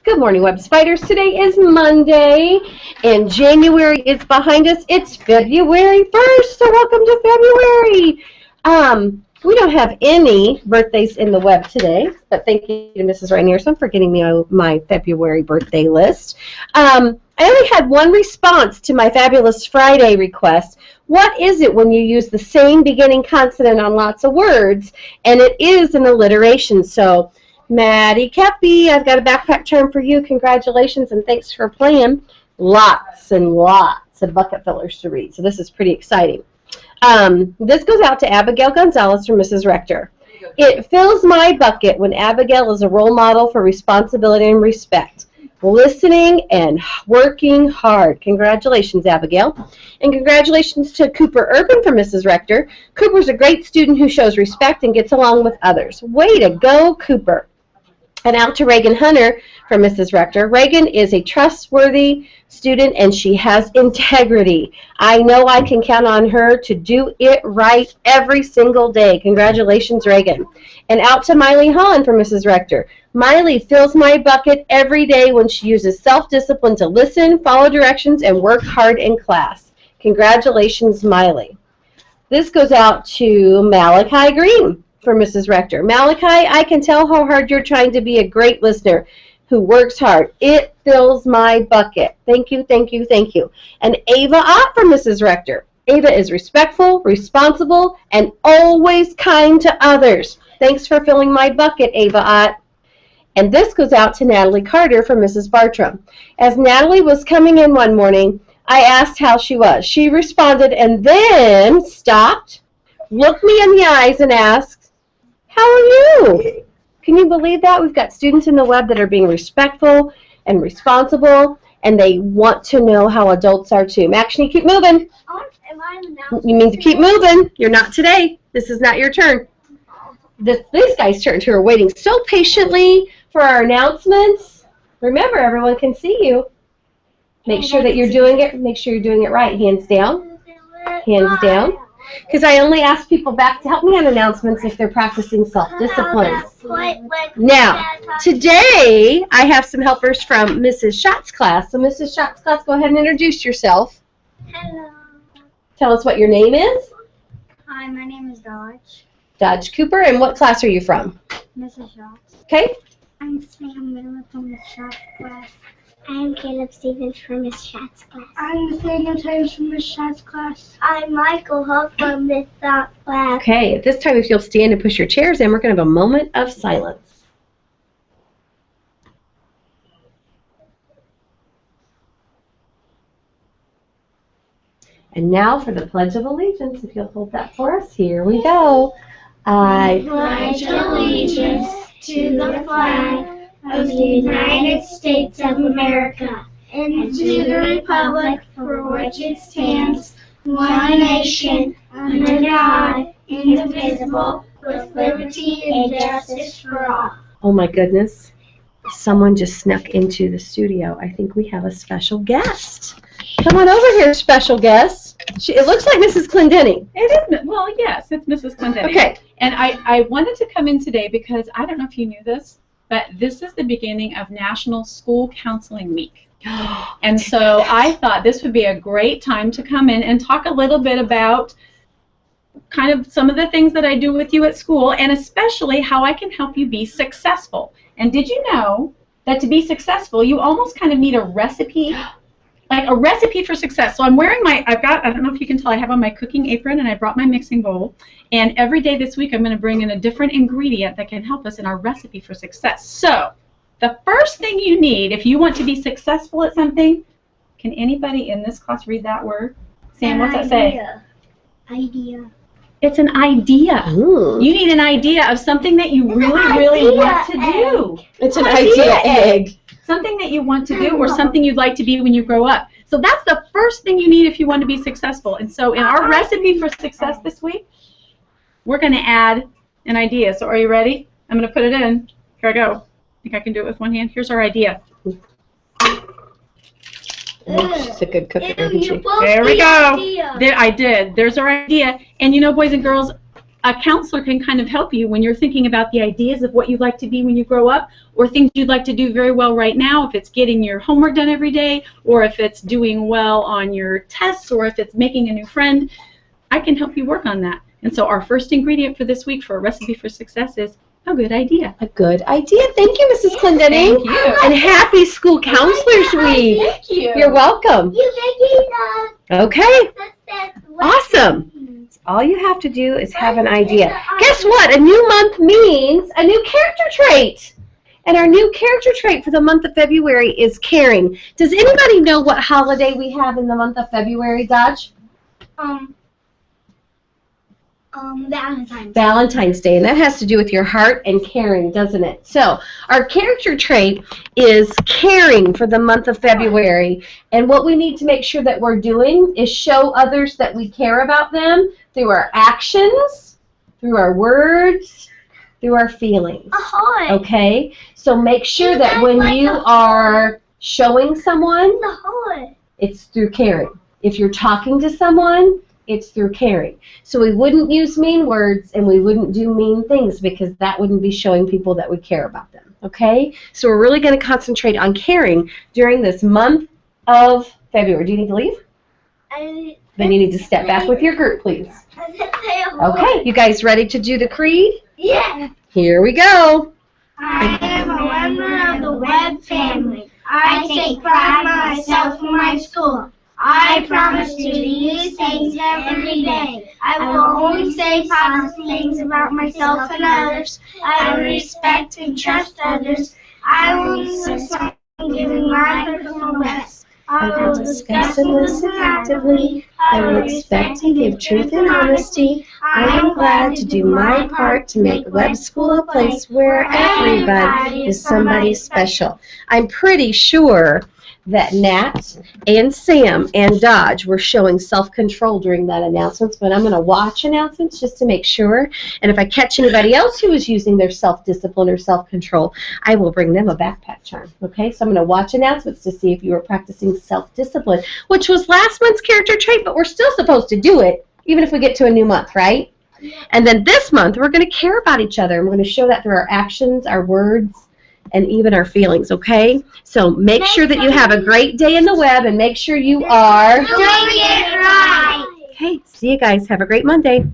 Good morning, Web Spiders. Today is Monday, and January is behind us. It's February 1st, so welcome to February. We don't have any birthdays in the web today, but thank you to Mrs. Rainierson for getting me my February birthday list. I only had one response to my Fabulous Friday request. What is it when you use the same beginning consonant on lots of words? And it is an alliteration, so Maddie Kepi, I've got a backpack term for you. Congratulations and thanks for playing. Lots and lots of bucket fillers to read, so this is pretty exciting. This goes out to Abigail Gonzalez from Mrs. Rector. It fills my bucket when Abigail is a role model for responsibility and respect. Listening and working hard. Congratulations, Abigail. And congratulations to Cooper Urban from Mrs. Rector. Cooper's a great student who shows respect and gets along with others. Way to go, Cooper. And out to Reagan Hunter from Mrs. Rector. Reagan is a trustworthy student and she has integrity. I know I can count on her to do it right every single day. Congratulations, Reagan. And out to Miley Hahn from Mrs. Rector. Miley fills my bucket every day when she uses self-discipline to listen, follow directions, and work hard in class. Congratulations, Miley. This goes out to Malachi Green for Mrs. Rector. Malachi, I can tell how hard you're trying to be a great listener who works hard. It fills my bucket. Thank you, thank you, thank you. And Ava Ott from Mrs. Rector. Ava is respectful, responsible, and always kind to others. Thanks for filling my bucket, Ava Ott. And this goes out to Natalie Carter from Mrs. Bartram. As Natalie was coming in one morning, I asked how she was. She responded and then stopped, looked me in the eyes, and asked, "How are you?" Can you believe that? We've got students in the web that are being respectful and responsible, and they want to know how adults are too. Max, you keep moving. You mean to keep moving. You're not today. This is not your turn. These guys' turns who are waiting so patiently for our announcements. Remember, everyone can see you. Make sure that you're doing it. Make sure you're doing it right. Hands down. Hands down. Because I only ask people back to help me on announcements if they're practicing self-discipline. Now, today I have some helpers from Mrs. Scott's class. So Mrs. Scott's class, go ahead and introduce yourself. Hello. Tell us what your name is. Hi, my name is Dodge. Dodge Cooper. And what class are you from? Mrs. Shots. Okay. I'm Sam Miller from Miss Shots class. I'm Caleb Stevens from Miss Shots class. I'm Nathaniel Times from Miss Shots class. I'm Michael Huff from Miss Shots class. Okay, at this time, if you'll stand and push your chairs in, we're going to have a moment of silence. And now for the Pledge of Allegiance, if you'll hold that for us, here we go. I pledge allegiance to the flag of the United States of America and to the republic for which it stands, one nation, under God, indivisible, with liberty and justice for all. Oh my goodness, someone just snuck into the studio. I think we have a special guest. Come on over here, special guest. It looks like Mrs. Clendenny. It is, well, yes, it's Mrs. Clendenny. Okay. And I wanted to come in today because I don't know if you knew this, but this is the beginning of National School Counseling Week. And so I thought this would be a great time to come in and talk a little bit about kind of some of the things that I do with you at school, and especially how I can help you be successful. And did you know that to be successful, you almost kind of need a recipe, like a recipe for success. So I'm wearing I don't know if you can tell, I have on my cooking apron, and I brought my mixing bowl. And every day this week, I'm going to bring in a different ingredient that can help us in our recipe for success. So the first thing you need if you want to be successful at something, can anybody in this class read that word? Sam, what's that say? Idea. It's an idea. Ooh. You need an idea of something that you really want to do. It's an idea egg. Something that you want to do or something you'd like to be when you grow up. So that's the first thing you need if you want to be successful. And so in our recipe for success this week, we're going to add an idea. So are you ready? I'm going to put it in. Here I go. I think I can do it with one hand. Here's our idea. She's a good cooker, isn't she? There we go. There, I did. There's our idea. And you know, boys and girls, a counselor can kind of help you when you're thinking about the ideas of what you'd like to be when you grow up, or things you'd like to do very well right now, if it's getting your homework done every day, or if it's doing well on your tests, or if it's making a new friend. I can help you work on that. And so our first ingredient for this week for a recipe for success is a good idea. A good idea. Thank you, Mrs. Clendenning. Thank you. And happy School Counselors Week. Thank you. You're welcome. Okay. Awesome. All you have to do is have an idea. Guess what? A new month means a new character trait. And our new character trait for the month of February is caring. Does anybody know what holiday we have in the month of February, Dodge? Valentine's Day, and that has to do with your heart and caring, doesn't it? So, our character trait is caring for the month of February, and what we need to make sure that we're doing is show others that we care about them through our actions, through our words, through our feelings. Ahoy! Okay? So make sure that when you are showing someone, Ahoy! it's through caring. If you're talking to someone, it's through caring. So we wouldn't use mean words and we wouldn't do mean things because that wouldn't be showing people that we care about them. Okay? So we're really going to concentrate on caring during this month of February. Do you need to leave? Then you need to step back with your group, please. Okay, you guys ready to do the creed? Yeah. Here we go. I am a member of the Webb family. I take pride in myself and my school. I promise to do these things every day. I will only say positive things about myself and others. I will respect and trust others. I will insist on giving my personal best. I will discuss and listen actively. I will expect and give truth and honesty. I am glad to do my part to make Webb School a place where everybody is somebody special. I'm pretty sure that Nat and Sam and Dodge were showing self-control during that announcement, but I'm going to watch announcements just to make sure. And if I catch anybody else who is using their self-discipline or self-control, I will bring them a backpack charm. Okay, so I'm going to watch announcements to see if you were practicing self-discipline, which was last month's character trait, but we're still supposed to do it, even if we get to a new month, right? And then this month, we're going to care about each other, and we're going to show that through our actions, our words, and even our feelings, okay? So make sure that you have a great day in the Webb, and make sure you are doing it right. Okay, see you guys. Have a great Monday.